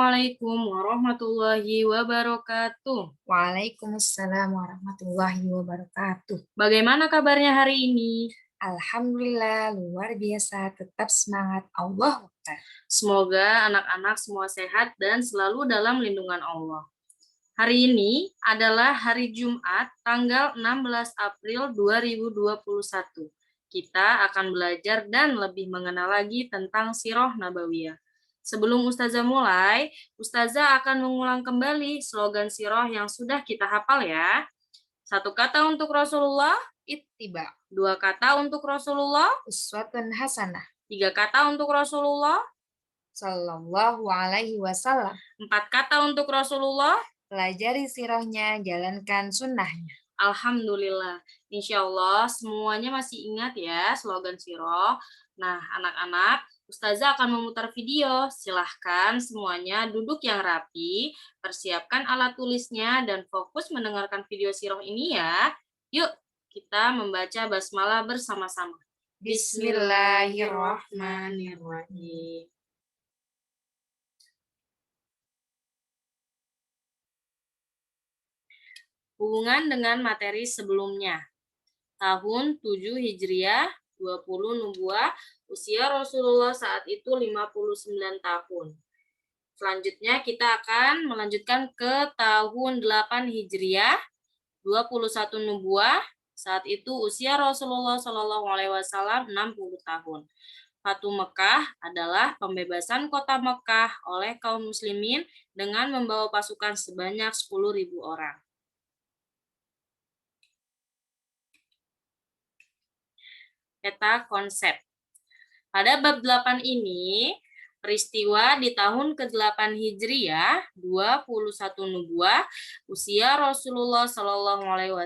Assalamualaikum warahmatullahi wabarakatuh. Waalaikumsalam warahmatullahi wabarakatuh. Bagaimana kabarnya hari ini? Alhamdulillah, luar biasa, tetap semangat. Allah Akbar. Semoga anak-anak semua sehat dan selalu dalam lindungan Allah. Hari ini adalah hari Jumat, tanggal 16 April 2021. Kita akan belajar dan lebih mengenal lagi tentang Sirah Nabawiyah. Sebelum Ustazah mulai, Ustazah akan mengulang kembali slogan Sirah yang sudah kita hafal ya. 1 kata untuk Rasulullah, Ittiba, 2 kata untuk Rasulullah, uswatun hasanah, 3 kata untuk Rasulullah, sallallahu alaihi wasallam. 4 kata untuk Rasulullah. Pelajari sirahnya, jalankan sunnahnya. Alhamdulillah. Insya Allah semuanya masih ingat ya slogan Sirah. Nah, anak-anak, Ustazah akan memutar video. Silahkan semuanya duduk yang rapi, persiapkan alat tulisnya, dan fokus mendengarkan video Sirah ini ya. Yuk, kita membaca basmalah bersama-sama. Bismillahirrahmanirrahim. Hubungan dengan materi sebelumnya. Tahun 7 Hijriah, 20 Nubuah, usia Rasulullah saat itu 59 tahun. Selanjutnya kita akan melanjutkan ke tahun 8 Hijriah, 21 Nubuah, saat itu usia Rasulullah SAW 60 tahun. Fatu Mekah adalah pembebasan kota Mekah oleh kaum muslimin dengan membawa pasukan sebanyak 10.000 orang. Peta konsep. Pada bab 8 ini, peristiwa di tahun ke-8 Hijriah, 21 Nubuah, usia Rasulullah SAW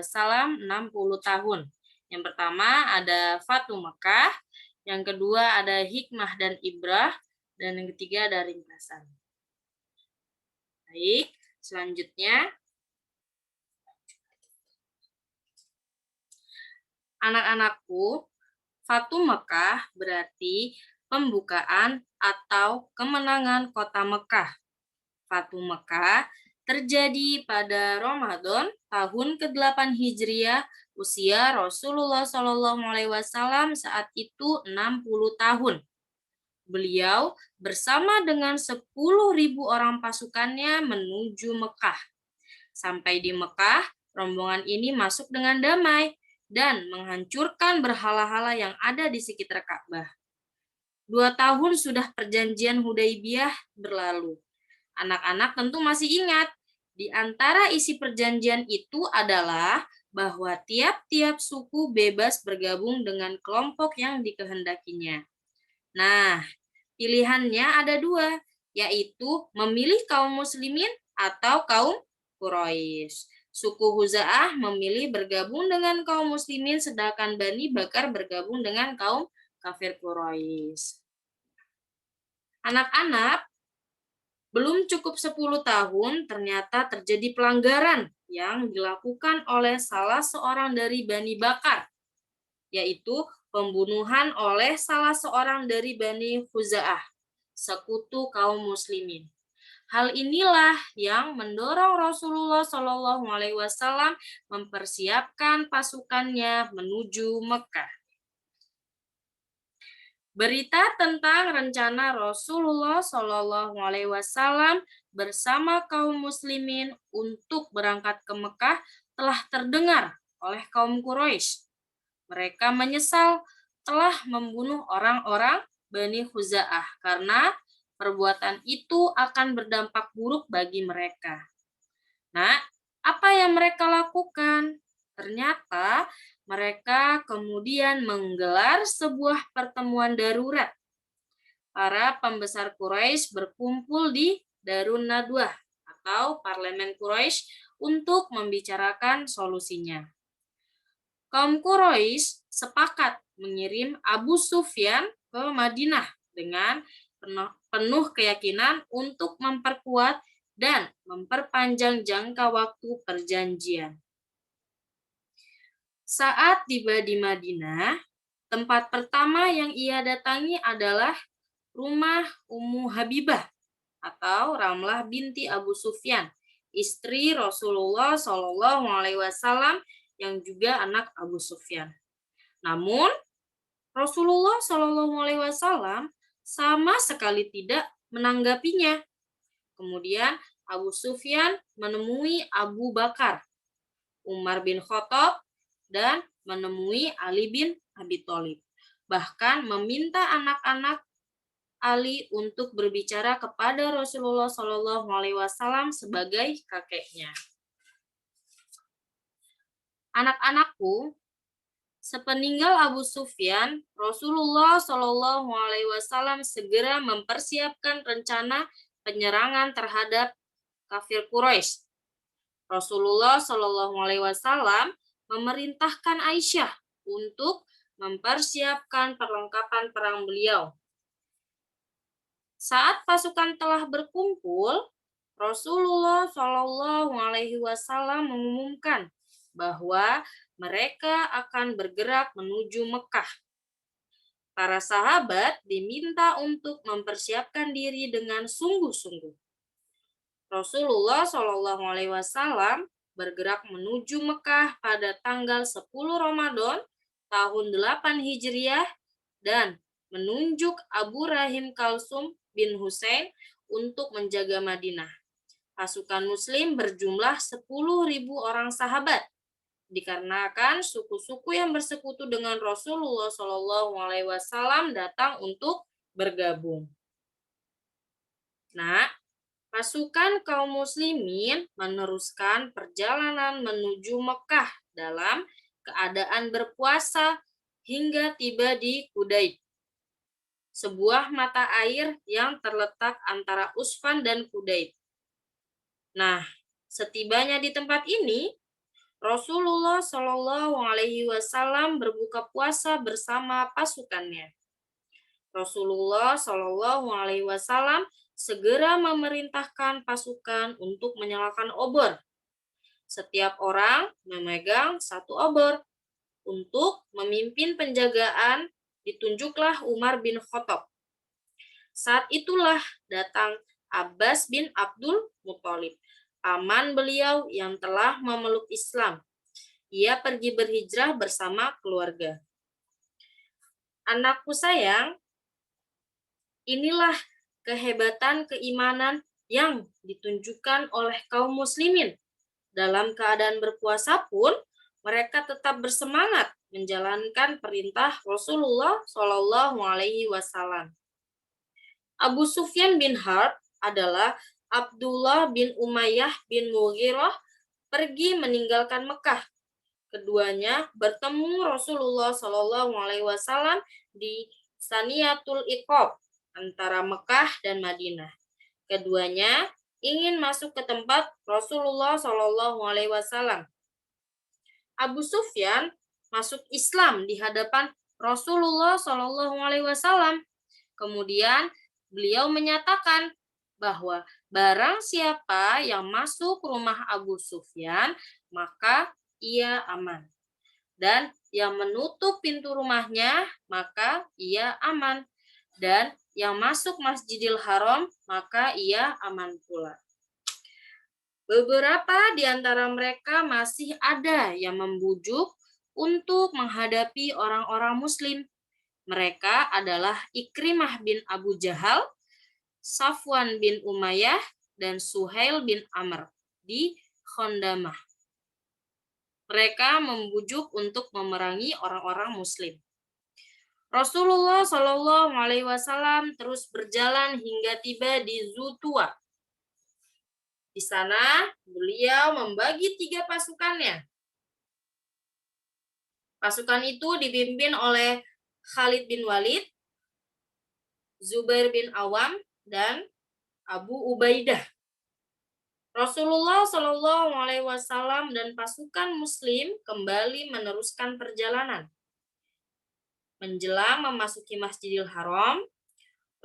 60 tahun. Yang pertama ada Fatu Mekah, yang kedua ada hikmah dan ibrah, dan yang ketiga ada ringkasan. Baik, selanjutnya anak-anakku, Fatu Mekah berarti pembukaan atau kemenangan kota Mekah. Fatu Mekah terjadi pada Ramadan tahun ke-8 Hijriah, usia Rasulullah SAW saat itu 60 tahun. Beliau bersama dengan 10.000 orang pasukannya menuju Mekah. Sampai di Mekah, rombongan ini masuk dengan damai dan menghancurkan berhala-hala yang ada di sekitar Ka'bah. 2 tahun sudah perjanjian Hudaibiyah berlalu. Anak-anak tentu masih ingat, di antara isi perjanjian itu adalah bahwa tiap-tiap suku bebas bergabung dengan kelompok yang dikehendakinya. Nah, pilihannya ada 2, yaitu memilih kaum muslimin atau kaum Quraisy. Suku Huza'ah memilih bergabung dengan kaum muslimin, sedangkan Bani Bakar bergabung dengan kaum kafir Quraisy. Anak-anak, belum cukup 10 tahun, ternyata terjadi pelanggaran yang dilakukan oleh salah seorang dari Bani Bakar, yaitu pembunuhan oleh salah seorang dari Bani Huza'ah, sekutu kaum muslimin. Hal inilah yang mendorong Rasulullah SAW mempersiapkan pasukannya menuju Mekah. Berita tentang rencana Rasulullah SAW bersama kaum muslimin untuk berangkat ke Mekah telah terdengar oleh kaum Quraisy. Mereka menyesal telah membunuh orang-orang Bani Huza'ah karena perbuatan itu akan berdampak buruk bagi mereka. Nah, apa yang mereka lakukan? Ternyata mereka kemudian menggelar sebuah pertemuan darurat. Para pembesar Quraisy berkumpul di Darun Nadwah atau Parlemen Quraisy untuk membicarakan solusinya. Kaum Quraisy sepakat mengirim Abu Sufyan ke Madinah dengan penuh keyakinan untuk memperkuat dan memperpanjang jangka waktu perjanjian. Saat tiba di Madinah, tempat pertama yang ia datangi adalah rumah Ummu Habibah atau Ramlah binti Abu Sufyan, istri Rasulullah Shallallahu Alaihi Wasallam yang juga anak Abu Sufyan. Namun Rasulullah Shallallahu Alaihi Wasallam sama sekali tidak menanggapinya. Kemudian Abu Sufyan menemui Abu Bakar, Umar bin Khattab, dan menemui Ali bin Abi Thalib. Bahkan meminta anak-anak Ali untuk berbicara kepada Rasulullah Shallallahu Alaihi Wasallam sebagai kakeknya. Anak-anakku, sepeninggal Abu Sufyan, Rasulullah Shallallahu Alaihi Wasallam segera mempersiapkan rencana penyerangan terhadap kafir Quraisy. Rasulullah Shallallahu Alaihi Wasallam memerintahkan Aisyah untuk mempersiapkan perlengkapan perang beliau. Saat pasukan telah berkumpul, Rasulullah Shallallahu Alaihi Wasallam mengumumkan bahwa mereka akan bergerak menuju Mekah. Para sahabat diminta untuk mempersiapkan diri dengan sungguh-sungguh. Rasulullah Shallallahu Alaihi Wasallam bergerak menuju Mekah pada tanggal 10 Ramadan tahun 8 Hijriah dan menunjuk Abu Rahim Kalsum bin Husain untuk menjaga Madinah. Pasukan Muslim berjumlah 10.000 orang sahabat, dikarenakan suku-suku yang bersekutu dengan Rasulullah Shallallahu Alaihi Wasallam datang untuk bergabung. Nah, pasukan kaum muslimin meneruskan perjalanan menuju Mekah dalam keadaan berpuasa hingga tiba di Qudayd, sebuah mata air yang terletak antara Usfan dan Qudayd. Nah, setibanya di tempat ini, Rasulullah Shallallahu Alaihi Wasallam berbuka puasa bersama pasukannya. Rasulullah Shallallahu Alaihi Wasallam segera memerintahkan pasukan untuk menyalakan obor. Setiap orang memegang satu obor. Untuk memimpin penjagaan ditunjuklah Umar bin Khattab. Saat itulah datang Abbas bin Abdul Muthalib, paman beliau yang telah memeluk Islam. Ia pergi berhijrah bersama keluarga. Anakku sayang, inilah kehebatan keimanan yang ditunjukkan oleh kaum muslimin. Dalam keadaan berpuasa pun, mereka tetap bersemangat menjalankan perintah Rasulullah Shallallahu Alaihi Wasallam. Abu Sufyan bin Harb adalah Abdullah bin Umayyah bin Mughirah pergi meninggalkan Mekah. Keduanya bertemu Rasulullah Shallallahu Alaihi Wasallam di Saniyatul Iqab antara Mekah dan Madinah. Keduanya ingin masuk ke tempat Rasulullah Shallallahu Alaihi Wasallam. Abu Sufyan masuk Islam di hadapan Rasulullah Shallallahu Alaihi Wasallam. Kemudian beliau menyatakan bahwa barang siapa yang masuk rumah Abu Sufyan, maka ia aman. Dan yang menutup pintu rumahnya, maka ia aman. Dan yang masuk Masjidil Haram, maka ia aman pula. Beberapa di antara mereka masih ada yang membujuk untuk menghadapi orang-orang Muslim. Mereka adalah Ikrimah bin Abu Jahal, Safwan bin Umayyah, dan Suhail bin Amr di Khandamah. Mereka membujuk untuk memerangi orang-orang Muslim. Rasulullah Shallallahu Alaihi Wasallam terus berjalan hingga tiba di Zutua. Di sana, beliau membagi 3 pasukannya. Pasukan itu dipimpin oleh Khalid bin Walid, Zubair bin Awam, dan Abu Ubaidah. Rasulullah Shallallahu Alaihi Wasallam dan pasukan Muslim kembali meneruskan perjalanan. Menjelang memasuki Masjidil Haram,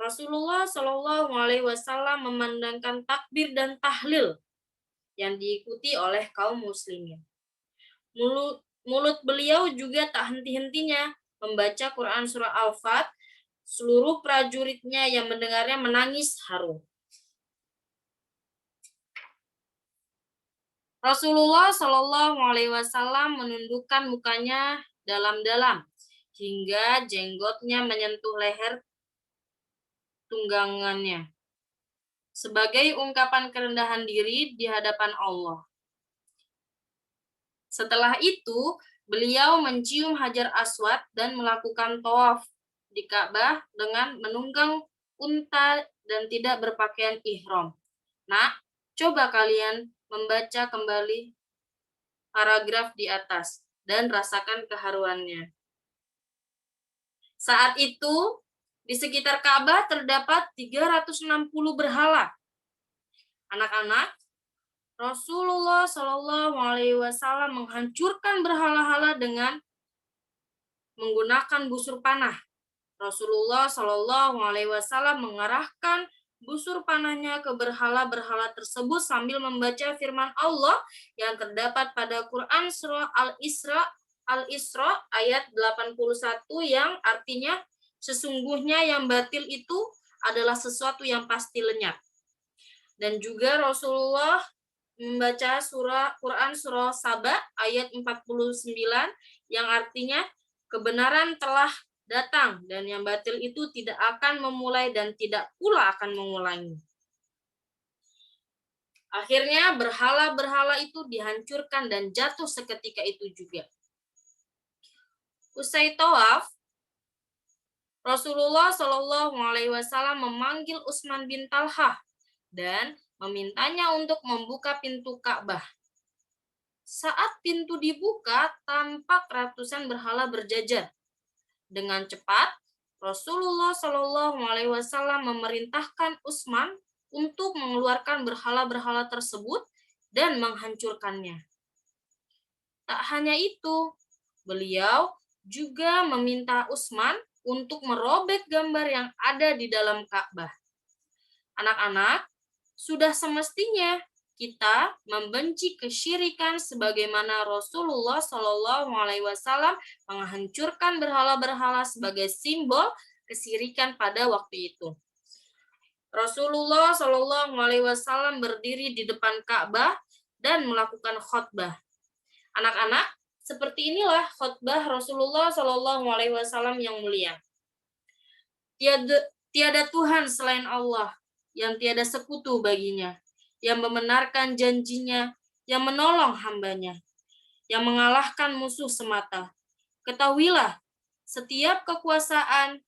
Rasulullah Shallallahu Alaihi Wasallam memandangkan takbir dan tahlil yang diikuti oleh kaum muslimin. Mulut beliau juga tak henti-hentinya membaca Quran surah Al-Fat. Seluruh prajuritnya yang mendengarnya menangis haru. Rasulullah Shallallahu Alaihi Wasallam menundukkan mukanya dalam-dalam hingga jenggotnya menyentuh leher tunggangannya sebagai ungkapan kerendahan diri di hadapan Allah. Setelah itu, beliau mencium Hajar Aswad dan melakukan tawaf di Ka'bah dengan menunggang unta dan tidak berpakaian ihram. Nah, coba kalian membaca kembali paragraf di atas dan rasakan keharuannya. Saat itu, di sekitar Ka'bah terdapat 360 berhala. Anak-anak, Rasulullah Shallallahu Alaihi Wasallam menghancurkan berhala-hala dengan menggunakan busur panah. Rasulullah Shallallahu Alaihi Wasallam mengarahkan busur panahnya ke berhala-berhala tersebut sambil membaca firman Allah yang terdapat pada Quran surah Al-Isra ayat 81 yang artinya sesungguhnya yang batil itu adalah sesuatu yang pasti lenyap. Dan juga Rasulullah membaca Quran surah Saba ayat 49 yang artinya kebenaran telah datang dan yang batil itu tidak akan memulai dan tidak pula akan mengulangi. Akhirnya berhala-berhala itu dihancurkan dan jatuh seketika itu juga. Usai tawaf, Rasulullah Shallallahu Alaihi Wasallam memanggil Utsman bin Talhah dan memintanya untuk membuka pintu Ka'bah. Saat pintu dibuka, tampak ratusan berhala berjajar. Dengan cepat, Rasulullah Shallallahu Alaihi Wasallam memerintahkan Utsman untuk mengeluarkan berhala-berhala tersebut dan menghancurkannya. Tak hanya itu, beliau juga meminta Utsman untuk merobek gambar yang ada di dalam Ka'bah. Anak-anak, sudah semestinya kita membenci kesyirikan sebagaimana Rasulullah Shallallahu Alaihi Wasallam menghancurkan berhala-berhala sebagai simbol kesyirikan pada waktu itu. Rasulullah Shallallahu Alaihi Wasallam berdiri di depan Ka'bah dan melakukan khutbah. Anak-anak, seperti inilah khutbah Rasulullah Shallallahu Alaihi Wasallam yang mulia. Tiada Tuhan selain Allah, yang tiada sekutu baginya, yang membenarkan janjinya, yang menolong hambanya, yang mengalahkan musuh semata. Ketahuilah, setiap kekuasaan,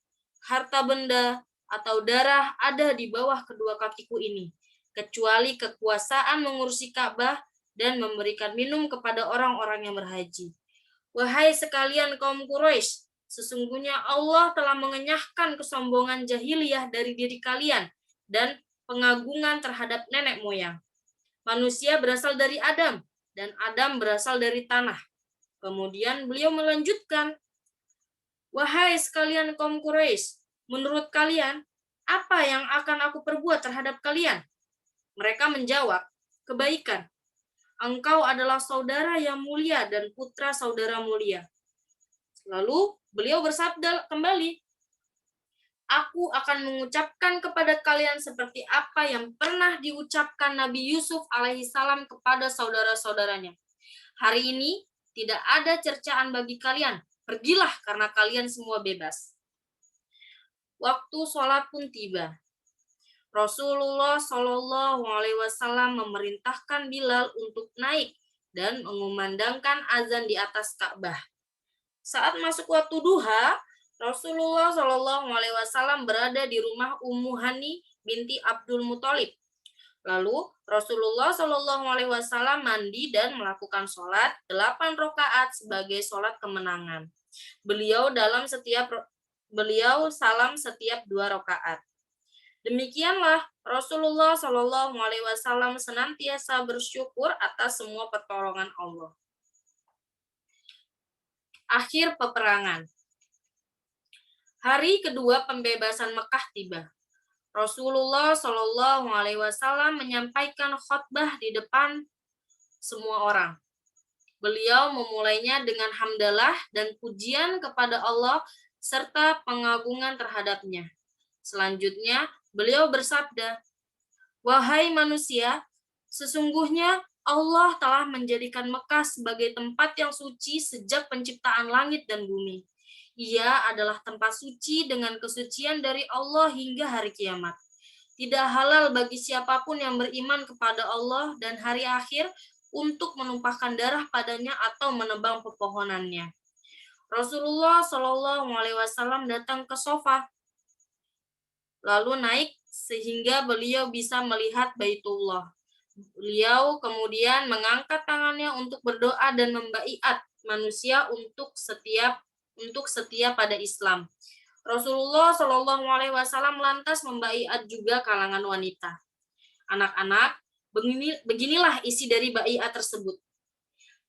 harta benda, atau darah ada di bawah kedua kakiku ini, kecuali kekuasaan mengurusi Ka'bah dan memberikan minum kepada orang-orang yang berhaji. Wahai sekalian kaum Quraisy, sesungguhnya Allah telah mengenyahkan kesombongan jahiliyah dari diri kalian dan pengagungan terhadap nenek moyang. Manusia berasal dari Adam, dan Adam berasal dari tanah. Kemudian beliau melanjutkan, wahai sekalian kaum Quraisy, menurut kalian, apa yang akan aku perbuat terhadap kalian? Mereka menjawab, kebaikan. Engkau adalah saudara yang mulia dan putra saudara mulia. Lalu beliau bersabda kembali, aku akan mengucapkan kepada kalian seperti apa yang pernah diucapkan Nabi Yusuf alaihissalam kepada saudara-saudaranya. Hari ini tidak ada cercaan bagi kalian. Pergilah karena kalian semua bebas. Waktu sholat pun tiba. Rasulullah Shallallahu Alaihi Wasallam memerintahkan Bilal untuk naik dan mengumandangkan azan di atas Ka'bah. Saat masuk waktu duha, Rasulullah Shallallahu Alaihi Wasallam berada di rumah Ummu Hani binti Abdul Muthalib. Lalu Rasulullah Shallallahu Alaihi Wasallam mandi dan melakukan sholat 8 rakaat sebagai sholat kemenangan. Beliau salam setiap 2 rakaat. Demikianlah Rasulullah Shallallahu Alaihi Wasallam senantiasa bersyukur atas semua pertolongan Allah. Akhir peperangan. Hari kedua pembebasan Mekah tiba. Rasulullah Shallallahu Alaihi Wasallam menyampaikan khutbah di depan semua orang. Beliau memulainya dengan hamdalah dan pujian kepada Allah serta pengagungan terhadapnya. Selanjutnya, beliau bersabda, wahai manusia, sesungguhnya Allah telah menjadikan Mekah sebagai tempat yang suci sejak penciptaan langit dan bumi. Ia adalah tempat suci dengan kesucian dari Allah hingga hari kiamat. Tidak halal bagi siapapun yang beriman kepada Allah dan hari akhir untuk menumpahkan darah padanya atau menebang pepohonannya. Rasulullah Shallallahu Alaihi Wasallam datang ke Sofa, lalu naik sehingga beliau bisa melihat Baitullah. Beliau kemudian mengangkat tangannya untuk berdoa dan membaiat manusia untuk setia pada Islam. Rasulullah Shallallahu Alaihi Wasallam lantas membaiat juga kalangan wanita. Anak-anak, beginilah isi dari baiat tersebut.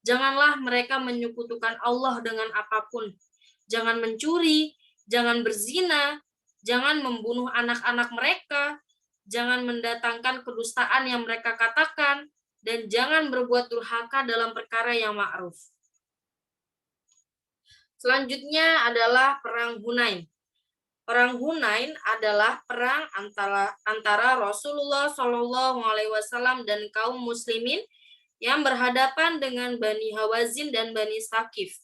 Janganlah mereka menyekutukan Allah dengan apapun. Jangan mencuri, jangan berzina, jangan membunuh anak-anak mereka, jangan mendatangkan kedustaan yang mereka katakan, dan jangan berbuat durhaka dalam perkara yang ma'ruf. Selanjutnya adalah Perang Hunain. Perang Hunain adalah perang antara Rasulullah Shallallahu Alaihi Wasallam dan kaum muslimin yang berhadapan dengan Bani Hawazin dan Bani Sakif.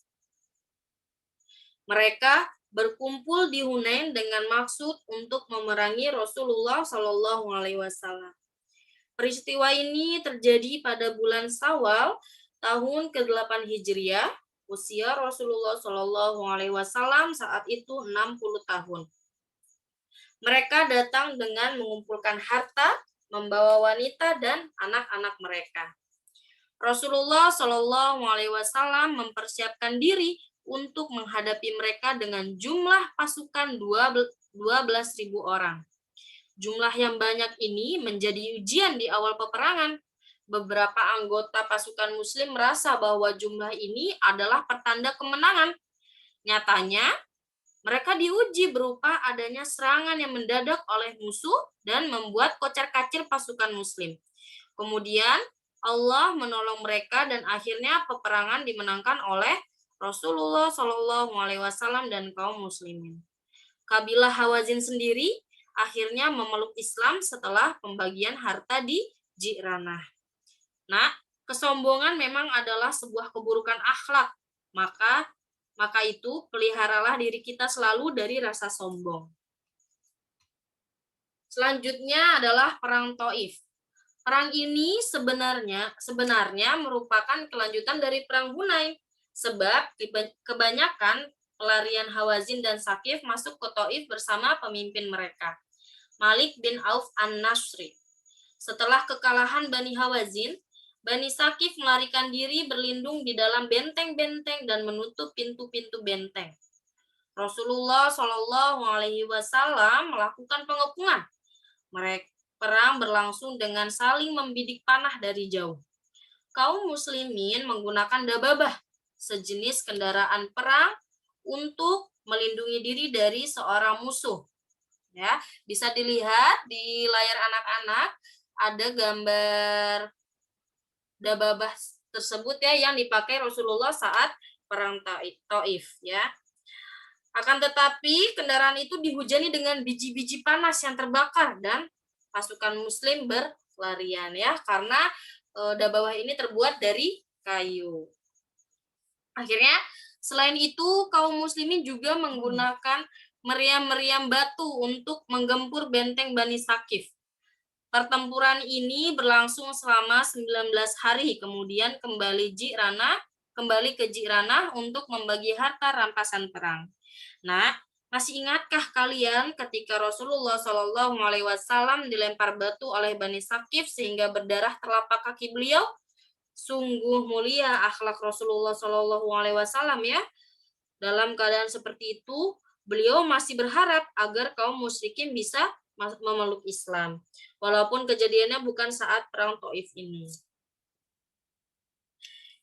Mereka berkumpul di Hunain dengan maksud untuk memerangi Rasulullah Shallallahu Alaihi Wasallam. Peristiwa ini terjadi pada bulan Syawal tahun ke-8 Hijriah. Usia Rasulullah Shallallahu Alaihi Wasallam saat itu 60 tahun. Mereka datang dengan mengumpulkan harta, membawa wanita dan anak-anak mereka. Rasulullah Shallallahu Alaihi Wasallam mempersiapkan diri untuk menghadapi mereka dengan jumlah pasukan 12.000 orang. Jumlah yang banyak ini menjadi ujian di awal peperangan. Beberapa anggota pasukan Muslim merasa bahwa jumlah ini adalah pertanda kemenangan. Nyatanya, mereka diuji berupa adanya serangan yang mendadak oleh musuh dan membuat kocar-kacir pasukan Muslim. Kemudian, Allah menolong mereka dan akhirnya peperangan dimenangkan oleh Rasulullah Shallallahu Alaihi Wasallam dan kaum muslimin. Kabilah Hawazin sendiri akhirnya memeluk Islam setelah pembagian harta di Ji'ranah. Nah, kesombongan memang adalah sebuah keburukan akhlak. Maka itu peliharalah diri kita selalu dari rasa sombong. Selanjutnya adalah Perang Taif. Perang ini sebenarnya merupakan kelanjutan dari Perang Hunain, sebab kebanyakan pelarian Hawazin dan Sakif masuk ke Taif bersama pemimpin mereka, Malik bin Auf an-Nasri. Setelah kekalahan Bani Hawazin, Bani Sakif melarikan diri berlindung di dalam benteng-benteng dan menutup pintu-pintu benteng. Rasulullah Shallallahu Alaihi Wasallam melakukan pengepungan. Perang berlangsung dengan saling membidik panah dari jauh. Kaum muslimin menggunakan dababah, sejenis kendaraan perang untuk melindungi diri dari seorang musuh. Ya, bisa dilihat di layar anak-anak ada gambar dababah tersebut ya yang dipakai Rasulullah saat perang Taif ya. Akan tetapi kendaraan itu dihujani dengan biji-biji panas yang terbakar dan pasukan muslim berlarian ya karena dababah ini terbuat dari kayu. Akhirnya selain itu kaum muslimin juga menggunakan meriam-meriam batu untuk menggempur benteng Bani Sakif. Pertempuran ini berlangsung selama 19 hari, kemudian kembali ke Ji'ranah untuk membagi harta rampasan perang. Nah, masih ingatkah kalian ketika Rasulullah Shallallahu Alaihi Wasallam dilempar batu oleh Bani Sakif sehingga berdarah telapak kaki beliau? Sungguh mulia akhlak Rasulullah Shallallahu Alaihi Wasallam ya. Dalam keadaan seperti itu, beliau masih berharap agar kaum musyrikin bisa memeluk Islam, walaupun kejadiannya bukan saat perang Taif ini.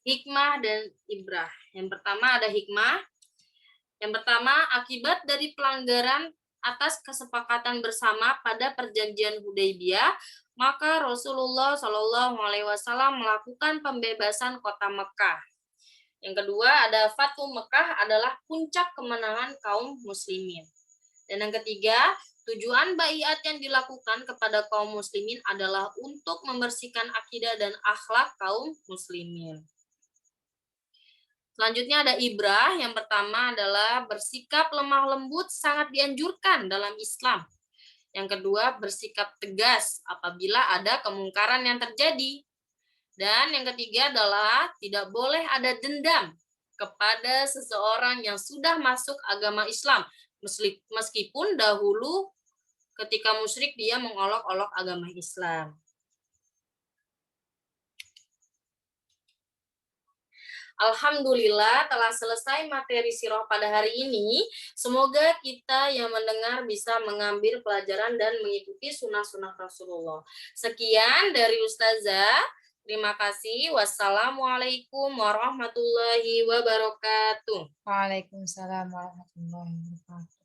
Hikmah dan ibrah. Yang pertama ada hikmah. Yang pertama, akibat dari pelanggaran atas kesepakatan bersama pada perjanjian Hudaybiyah, maka Rasulullah Shallallahu Alaihi Wasallam melakukan pembebasan kota Mekah. Yang kedua ada Fathu Mekah adalah puncak kemenangan kaum muslimin. Dan yang ketiga, Tujuan baiat yang dilakukan kepada kaum muslimin adalah untuk membersihkan akidah dan akhlak kaum muslimin. Selanjutnya ada ibrah. Yang pertama adalah bersikap lemah lembut sangat dianjurkan dalam Islam. Yang kedua, bersikap tegas apabila ada kemungkaran yang terjadi. Dan yang ketiga adalah tidak boleh ada dendam kepada seseorang yang sudah masuk agama Islam. Meskipun dahulu ketika musyrik dia mengolok-olok agama Islam. Alhamdulillah telah selesai materi sirah pada hari ini. Semoga kita yang mendengar bisa mengambil pelajaran dan mengikuti sunnah-sunnah Rasulullah. Sekian dari Ustazah. Terima kasih. Wassalamualaikum warahmatullahi wabarakatuh. Waalaikumsalam warahmatullahi wabarakatuh.